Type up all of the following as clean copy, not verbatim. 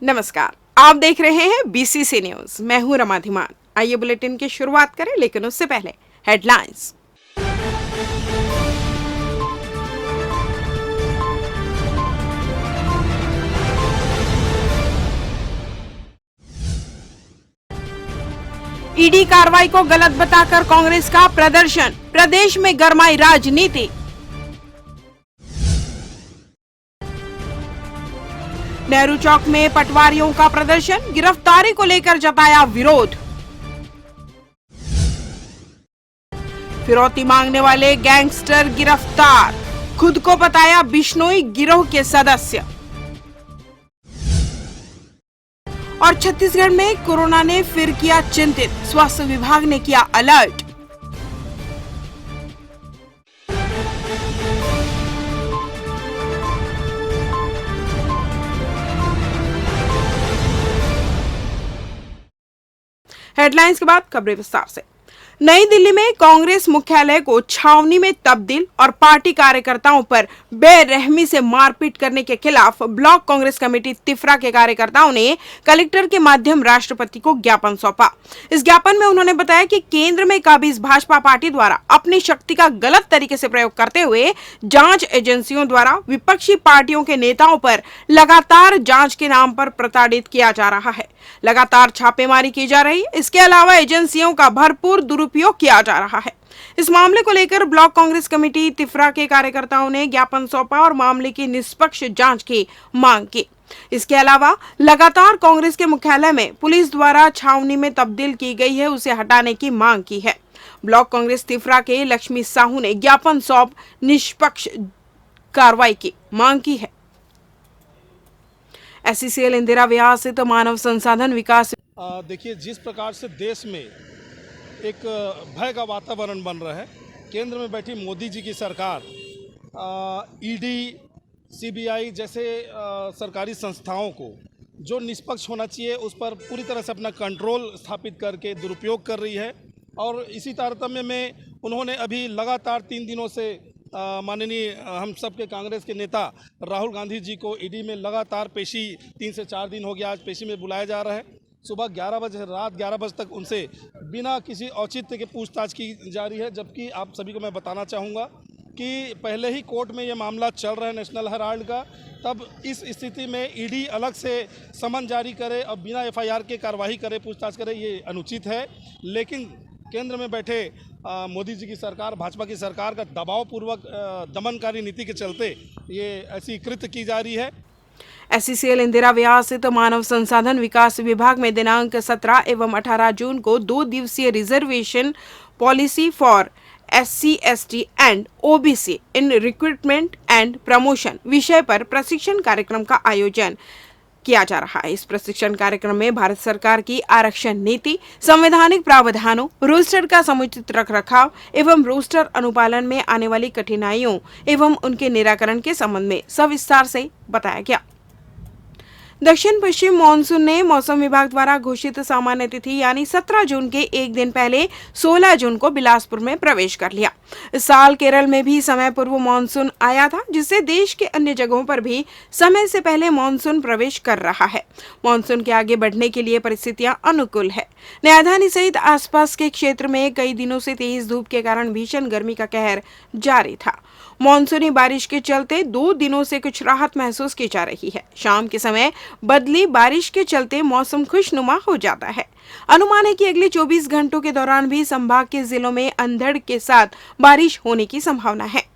नमस्कार, आप देख रहे हैं बीसीसी न्यूज। मैं हूं रमा धीमान। आइए बुलेटिन की शुरुआत करें, लेकिन उससे पहले हेडलाइंस। ईडी कार्रवाई को गलत बताकर कांग्रेस का प्रदर्शन, प्रदेश में गरमाई राजनीति। नेहरू चौक में पटवारियों का प्रदर्शन, गिरफ्तारी को लेकर जताया विरोध। फिरौती मांगने वाले गैंगस्टर गिरफ्तार, खुद को बताया बिश्नोई गिरोह के सदस्य। और छत्तीसगढ़ में कोरोना ने फिर किया चिंतित, स्वास्थ्य विभाग ने किया अलर्ट। हेडलाइंस के बाद खबरें विस्तार से। नई दिल्ली में कांग्रेस मुख्यालय को छावनी में तब्दील और पार्टी कार्यकर्ताओं पर बेरहमी से मारपीट करने के खिलाफ ब्लॉक कांग्रेस कमेटी तिफरा के कार्यकर्ताओं ने कलेक्टर के माध्यम राष्ट्रपति को ज्ञापन सौंपा। इस ज्ञापन में उन्होंने बताया कि केंद्र में काबिज भाजपा पार्टी द्वारा अपनी शक्ति का गलत तरीके से प्रयोग करते हुए जांच एजेंसियों द्वारा विपक्षी पार्टियों के नेताओं पर लगातार जांच के नाम पर प्रताड़ित किया जा रहा है। लगातार छापेमारी की जा रही है। इसके अलावा एजेंसियों का भरपूर दुरुपयोग किया जा रहा है। इस मामले को लेकर ब्लॉक कांग्रेस कमेटी तिफरा के कार्यकर्ताओं ने ज्ञापन सौंपा और मामले की निष्पक्ष जांच की मांग की। इसके अलावा लगातार कांग्रेस के मुख्यालय में पुलिस द्वारा छावनी में तब्दील की गई है, उसे हटाने की मांग की है। ब्लॉक कांग्रेस तिफरा के लक्ष्मी साहू ने ज्ञापन सौंप निष्पक्ष कार्रवाई की मांग की है। एससीसीएल इंदिरा व्यास स्थित मानव संसाधन विकास। देखिए, जिस प्रकार से देश में एक भय का वातावरण बन रहा है, केंद्र में बैठी मोदी जी की सरकार ईडी, सीबीआई जैसे सरकारी संस्थाओं को जो निष्पक्ष होना चाहिए उस पर पूरी तरह से अपना कंट्रोल स्थापित करके दुरुपयोग कर रही है। और इसी तारतम्य में उन्होंने अभी लगातार 3 दिनों से माननीय हम सब के कांग्रेस के नेता राहुल गांधी जी को ईडी में लगातार पेशी 3 से 4 दिन हो गया, आज पेशी में बुलाया जा रहा है। सुबह 11 बजे, रात 11 बजे तक उनसे बिना किसी औचित्य के पूछताछ की जा रही है। जबकि आप सभी को मैं बताना चाहूँगा कि पहले ही कोर्ट में ये मामला चल रहा है नेशनल हेराल्ड का। तब इस स्थिति में ईडी अलग से समन जारी करे और बिना एफआईआर के कार्रवाई करे, पूछताछ करे, ये अनुचित है। लेकिन केंद्र में बैठे मोदी जी की सरकार, भाजपा की सरकार का दबावपूर्वक दमनकारी नीति के चलते ये ऐसी कृत्य की जा रही है। एससीसीएल इंदिरा व्यास स्थित मानव संसाधन विकास विभाग में दिनांक 17 एवं 18 जून को 2 दिवसीय reservation policy for SC, ST and OBC in recruitment and promotion विषय पर प्रशिक्षण कार्यक्रम का आयोजन किया जा रहा है। इस प्रशिक्षण कार्यक्रम में भारत सरकार की आरक्षण नीति, संवैधानिक प्रावधानों, रोस्टर का समुचित रखरखाव एवं रोस्टर अनुपालन में आने वाली कठिनाइयों एवं उनके निराकरण के संबंध में सविस्तार से बताया गया। दक्षिण पश्चिम मानसून ने मौसम विभाग द्वारा घोषित सामान्य तिथि यानी 17 जून के एक दिन पहले 16 जून को बिलासपुर में प्रवेश कर लिया। इस साल केरल में भी समय पूर्व मानसून आया था, जिससे देश के अन्य जगहों पर भी समय से पहले मानसून प्रवेश कर रहा है। मानसून के आगे बढ़ने के लिए परिस्थितियां अनुकूल है। राजधानी सहित आसपास के क्षेत्र में कई दिनों से तेज धूप के कारण भीषण गर्मी का कहर जारी था। मानसूनी बारिश के चलते 2 दिनों से कुछ राहत महसूस की जा रही है। शाम के समय बदली बारिश के चलते मौसम खुशनुमा हो जाता है। अनुमान है कि अगले 24 घंटों के दौरान भी संभाग के जिलों में अंधड़ के साथ बारिश होने की संभावना है।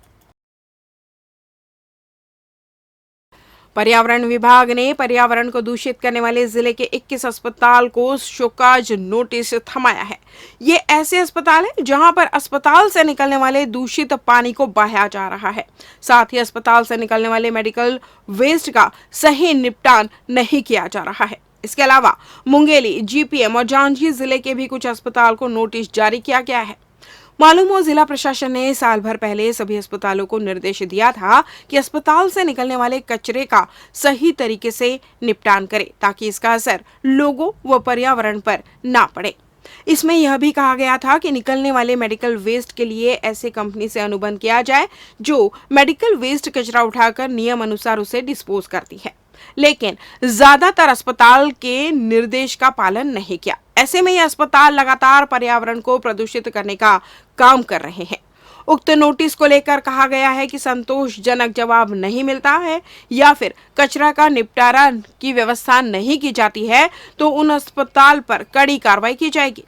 पर्यावरण विभाग ने पर्यावरण को दूषित करने वाले जिले के 21 अस्पताल को शोकाज नोटिस थमाया है। ये ऐसे अस्पताल हैं जहां पर अस्पताल से निकलने वाले दूषित पानी को बहाया जा रहा है। साथ ही अस्पताल से निकलने वाले मेडिकल वेस्ट का सही निपटान नहीं किया जा रहा है। इसके अलावा मुंगेली, जीपीएम और जांजगीर जिले के भी कुछ अस्पताल को नोटिस जारी किया गया है। मालूम हो, जिला प्रशासन ने साल भर पहले सभी अस्पतालों को निर्देश दिया था कि अस्पताल से निकलने वाले कचरे का सही तरीके से निपटान करें, ताकि इसका असर लोगों व पर्यावरण पर ना पड़े। इसमें यह भी कहा गया था कि निकलने वाले मेडिकल वेस्ट के लिए ऐसे कंपनी से अनुबंध किया जाए जो मेडिकल वेस्ट कचरा उठाकर नियम अनुसार उसे डिस्पोज करती है। लेकिन ज्यादातर अस्पताल के निर्देश का पालन नहीं किया। ऐसे में ये अस्पताल लगातार पर्यावरण को प्रदूषित करने का काम कर रहे हैं। उक्त नोटिस को लेकर कहा गया है कि संतोषजनक जवाब नहीं मिलता है या फिर कचरा का निपटारा की व्यवस्था नहीं की जाती है तो उन अस्पताल पर कड़ी कार्रवाई की जाएगी।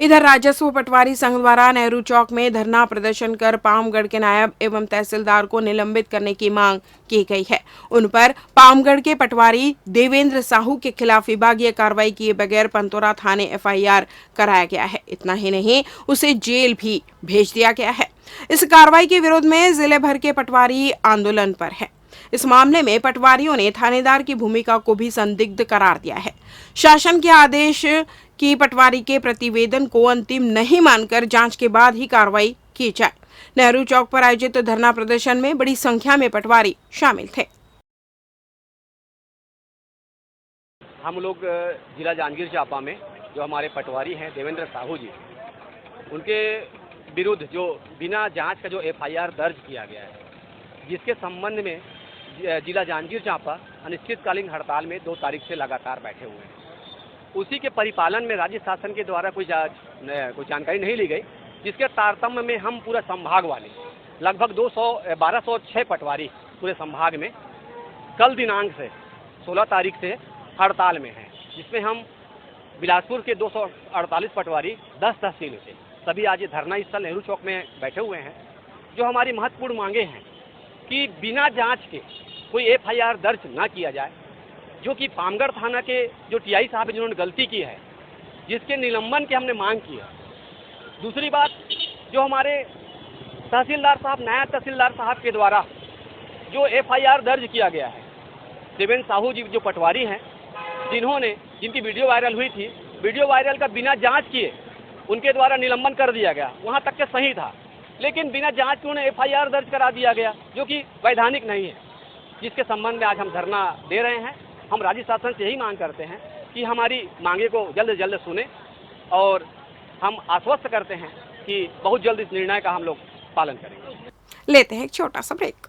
इधर राजस्व पटवारी संघ द्वारा नेहरू चौक में धरना प्रदर्शन कर पामगढ़ के नायब एवं तहसीलदार को निलंबित करने की मांग की गई है। उन पर पामगढ़ के पटवारी देवेंद्र साहू के खिलाफ विभागीय कार्रवाई किए बगैर पंतोरा थाने एफआईआर कराया गया है। इतना ही नहीं, उसे जेल भी भेज दिया गया है। इस कार्रवाई के विरोध में जिले भर के पटवारी आंदोलन पर है। इस मामले में पटवारियों ने थानेदार की भूमिका को भी संदिग्ध करार दिया है। शासन के आदेश की पटवारी के प्रतिवेदन को अंतिम नहीं मानकर जांच के बाद ही कार्रवाई की जाए। नेहरू चौक पर आयोजित धरना प्रदर्शन में बड़ी संख्या में पटवारी शामिल थे। हम लोग जिला जांजगीर चांपा में जो हमारे पटवारी हैं देवेंद्र साहू जी, उनके विरुद्ध जो बिना जांच का जो एफआईआर दर्ज किया गया है, जिसके संबंध में जिला जांजगीर चांपा अनिश्चितकालीन हड़ताल में 2 तारीख से लगातार बैठे हुए हैं। उसी के परिपालन में राज्य शासन के द्वारा कोई जानकारी नहीं ली गई, जिसके तारतम्य में हम पूरा संभाग वाले लगभग 1206 पटवारी पूरे संभाग में कल दिनांक से 16 तारीख से हड़ताल में हैं, जिसमें हम बिलासपुर के 248 पटवारी 10 तहसील से सभी आज धरना स्थल नेहरू चौक में बैठे हुए हैं। जो हमारी महत्वपूर्ण मांगे हैं कि बिना जांच के कोई एफआईआर दर्ज ना किया जाए, जो कि पामगढ़ थाना के जो टीआई साहब हैं जिन्होंने गलती की है, जिसके निलंबन की हमने मांग की है। दूसरी बात, जो हमारे तहसीलदार साहब, नायब तहसीलदार साहब के द्वारा जो एफआईआर दर्ज किया गया है, देवेंद्र साहू जी जो पटवारी हैं, जिनकी वीडियो वायरल हुई थी, वीडियो वायरल का बिना जांच किए उनके द्वारा निलंबन कर दिया गया। वहाँ तक के सही था, लेकिन बिना जांच के उन्हें एफआईआर दर्ज करा दिया गया, जो कि वैधानिक नहीं है, जिसके संबंध में आज हम धरना दे रहे हैं। हम राज्य शासन से यही मांग करते हैं कि हमारी मांगे को जल्द से जल्द सुने और हम आश्वस्त करते हैं कि बहुत जल्द इस निर्णय का हम लोग पालन करेंगे। लेते हैं एक छोटा सा ब्रेक।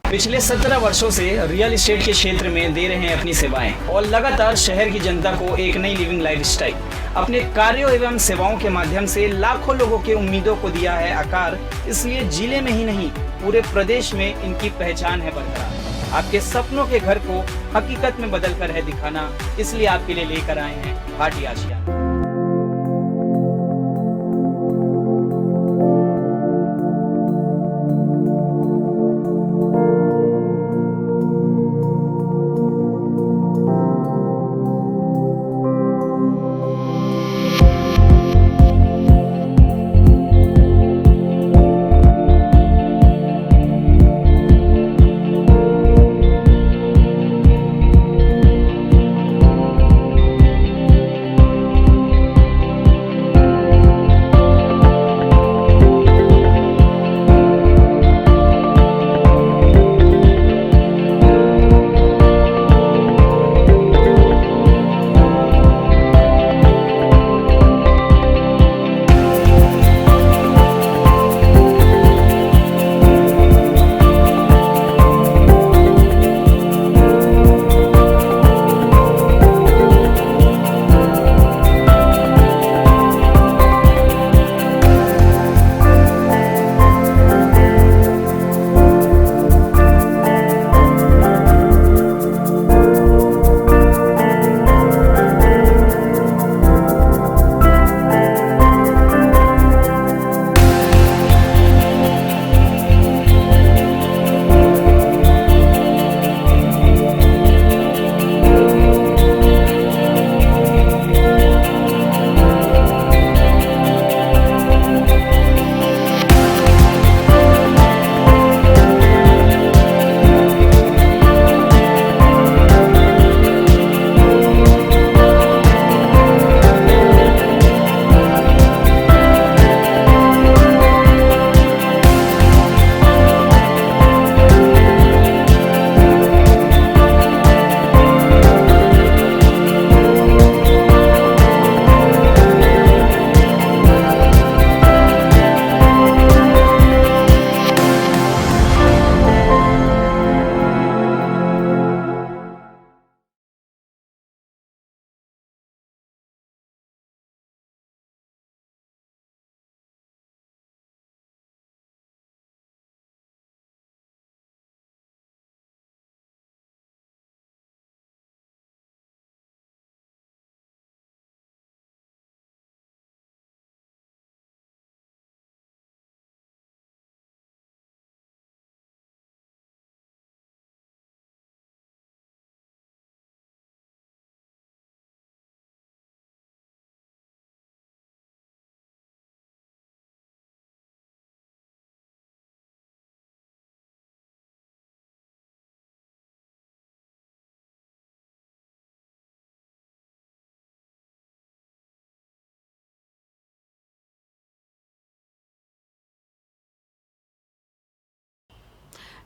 पिछले 17 वर्षों से रियल एस्टेट के क्षेत्र में दे रहे हैं अपनी सेवाएं और लगातार शहर की जनता को एक नई लिविंग लाइफस्टाइल। अपने कार्यों एवं सेवाओं के माध्यम से लाखों लोगों के उम्मीदों को दिया है आकार। इसलिए जिले में ही नहीं, पूरे प्रदेश में इनकी पहचान है बरकरार। आपके सपनों के घर को हकीकत में बदल कर है दिखाना, इसलिए आपके लिए लेकर आए हैं भाटी आशियाना।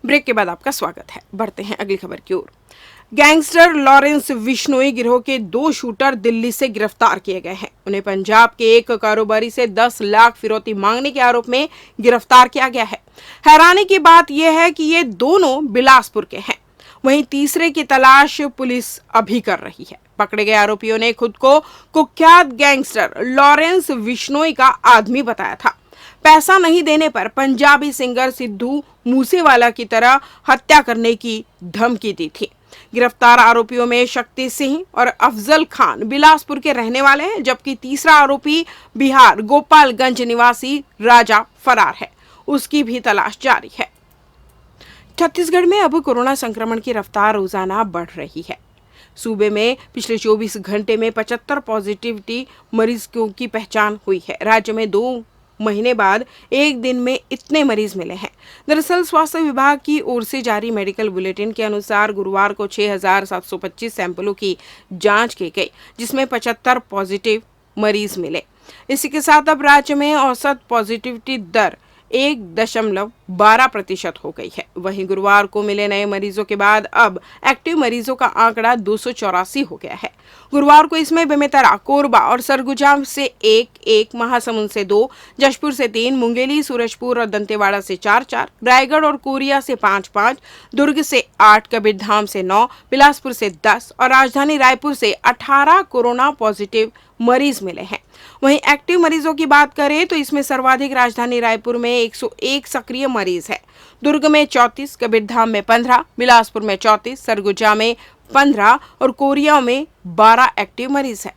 ब्रेक के बाद आपका स्वागत है। बढ़ते हैं अगली खबर की ओर। गैंगस्टर लॉरेंस बिश्नोई गिरोह के 2 शूटर दिल्ली से गिरफ्तार किए गए हैं। उन्हें पंजाब के एक कारोबारी से 10 लाख फिरौती मांगने के आरोप में गिरफ्तार किया गया है। हैरानी की बात यह है कि ये दोनों बिलासपुर के हैं। वहीं तीसरे की तलाश पुलिस अभी कर रही है। पकड़े गए आरोपियों ने खुद को कुख्यात गैंगस्टर लॉरेंस बिश्नोई का आदमी बताया था। पैसा नहीं देने पर पंजाबी सिंगर सिद्धू मूसेवाला की तरह हत्या करने की धमकी दी थी। गिरफ्तार आरोपियों में शक्ति सिंह और अफजल खान बिलासपुर के रहने वाले हैं, जबकि तीसरा आरोपी बिहार गोपालगंज निवासी राजा फरार है। उसकी भी तलाश जारी है। छत्तीसगढ़ में अब कोरोना संक्रमण की रफ्तार रोजाना बढ़ रही है। सूबे में पिछले 24 घंटे में 75 पॉजिटिविटी मरीजों की पहचान हुई है। राज्य में 2 महीने बाद एक दिन में इतने मरीज मिले हैं। दरअसल स्वास्थ्य विभाग की ओर से जारी मेडिकल बुलेटिन के अनुसार गुरुवार को 6,725 सैंपलों की जांच की गई, जिसमें 75 पॉजिटिव मरीज मिले। इसी के साथ अब राज्य में औसत पॉजिटिविटी दर 1.12% हो गई है। वहीं गुरुवार को मिले नए मरीजों के बाद अब एक्टिव मरीजों का आंकड़ा 284 हो गया है। गुरुवार को इसमें बेमेतरा, कोरबा और सरगुजा से 1, महासमुंद से 2, जशपुर से 3, मुंगेली, सूरजपुर और दंतेवाड़ा से 4, रायगढ़ और कोरिया से 5, दुर्ग से 8, कबीरधाम से 9, बिलासपुर से 10 और राजधानी रायपुर से 18 कोरोना पॉजिटिव मरीज मिले हैं। वहीं एक्टिव मरीजों की बात करें तो इसमें सर्वाधिक राजधानी रायपुर में 101 सक्रिय मरीज है। दुर्ग में 34, कबीरधाम में 15, बिलासपुर में 34, सरगुजा में 15 और कोरिया में 12 एक्टिव मरीज है।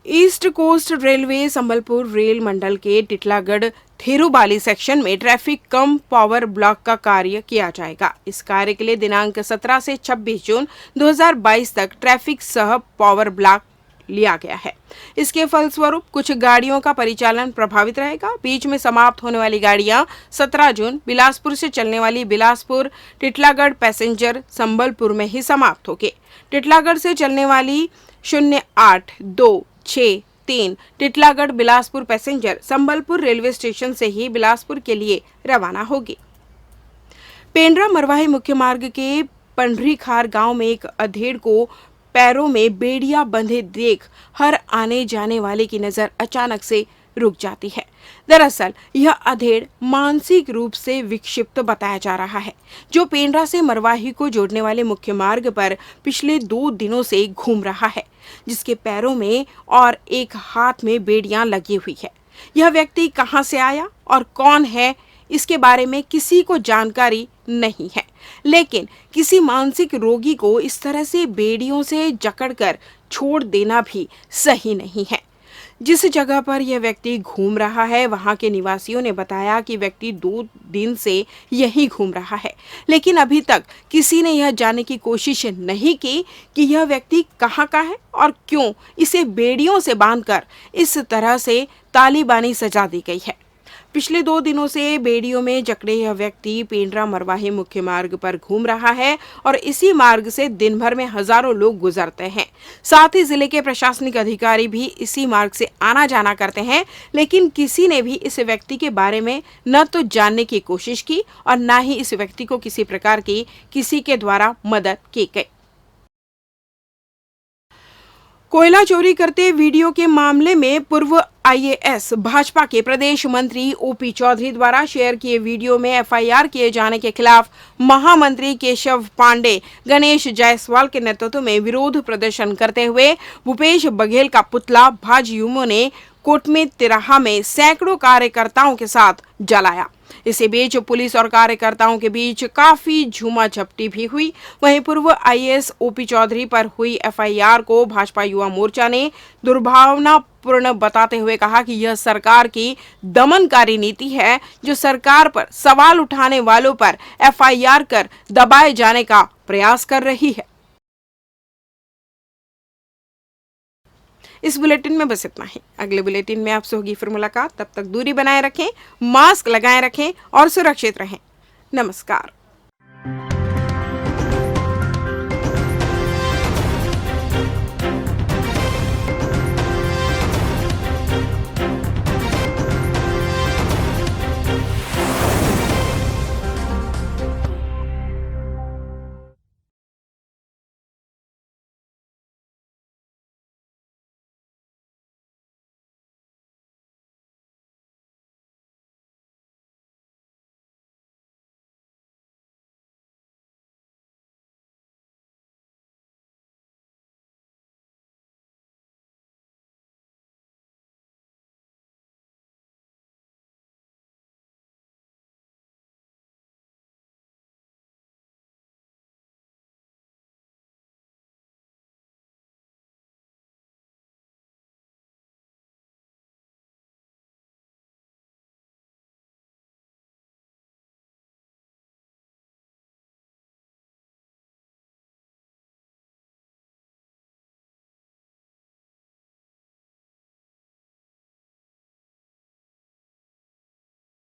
East coast railway Sambalpur rail मंडल के टिटलागढ़ थेरुबाली सेक्शन में ट्रैफिक कम पावर ब्लॉक का कार्य किया जाएगा। इस कार्य के लिए दिनांक 17 से 26 जून 2022 तक ट्रैफिक सह पावर ब्लॉक लिया गया है। इसके फलस्वरूप कुछ गाड़ियों का परिचालन प्रभावित रहेगा। बीच में समाप्त होने वाली गाड़ियां 17 जून बिलासपुर से चलने वाली बिलासपुर टिटलागढ़ पैसेंजर संबलपुर में ही समाप्त होगी। टिटलागढ़ से चलने वाली 0826 Titlagarh Bilaspur passenger Sambalpur railway station से ही बिलासपुर के लिए रवाना होगी। पेंड्रा मरवाही मुख्य मार्ग के पंडरीखार गांव में एक अधेड़ को पैरों में बेड़ियां बंधे देख हर आने जाने वाले की नजर अचानक से रुक जाती है। दरअसल यह अधेड़ मानसिक रूप से विक्षिप्त बताया जा रहा है, जो पेंड्रा से मरवाही को जोड़ने वाले मुख्य मार्ग पर पिछले 2 दिनों से घूम रहा है, जिसके पैरों में और एक हाथ में बेड़ियां लगी हुई है। यह व्यक्ति कहां से आया और कौन है, इसके बारे में किसी को जानकारी नहीं है, लेकिन किसी मानसिक रोगी को इस तरह से बेड़ियों से जकड़कर छोड़ देना भी सही नहीं है। जिस जगह पर यह व्यक्ति घूम रहा है, वहां के निवासियों ने बताया कि व्यक्ति 2 दिन से यहीं घूम रहा है, लेकिन अभी तक किसी ने यह जानने की कोशिश नहीं की कि यह व्यक्ति कहां का है और क्यों इसे बेड़ियों से बांधकर इस तरह से तालिबानी सजा दी गई है। पिछले 2 दिनों से बेड़ियों में जकड़े यह व्यक्ति पेंड्रा मरवाही मुख्य मार्ग पर घूम रहा है और इसी मार्ग से दिन भर में हजारों लोग गुजरते हैं। साथ ही जिले के प्रशासनिक अधिकारी भी इसी मार्ग से आना जाना करते हैं, लेकिन किसी ने भी इस व्यक्ति के बारे में न तो जानने की कोशिश की और न ही इस व्यक्ति को किसी प्रकार की किसी के द्वारा मदद की गई। कोयला चोरी करते वीडियो के मामले में पूर्व आईएएस भाजपा के प्रदेश मंत्री ओपी चौधरी द्वारा शेयर किए वीडियो में एफआईआर किए जाने के खिलाफ महामंत्री केशव पांडे, गणेश जायसवाल के नेतृत्व में विरोध प्रदर्शन करते हुए भूपेश बघेल का पुतला भाजयुमो ने कोटमे तिराहा में सैकड़ों कार्यकर्ताओं के साथ जलाया। इसी बीच पुलिस और कार्यकर्ताओं के बीच काफी झूमाझपटी भी हुई। वहीं पूर्व आईएएस ओपी चौधरी पर हुई एफआईआर को भाजपा युवा मोर्चा ने दुर्भावनापूर्ण बताते हुए कहा कि यह सरकार की दमनकारी नीति है, जो सरकार पर सवाल उठाने वालों पर एफआईआर कर दबाए जाने का प्रयास कर रही है। इस बुलेटिन में बस इतना ही। अगले बुलेटिन में आपसे होगी फिर मुलाकात। तब तक दूरी बनाए रखें, मास्क लगाए रखें और सुरक्षित रहें। नमस्कार।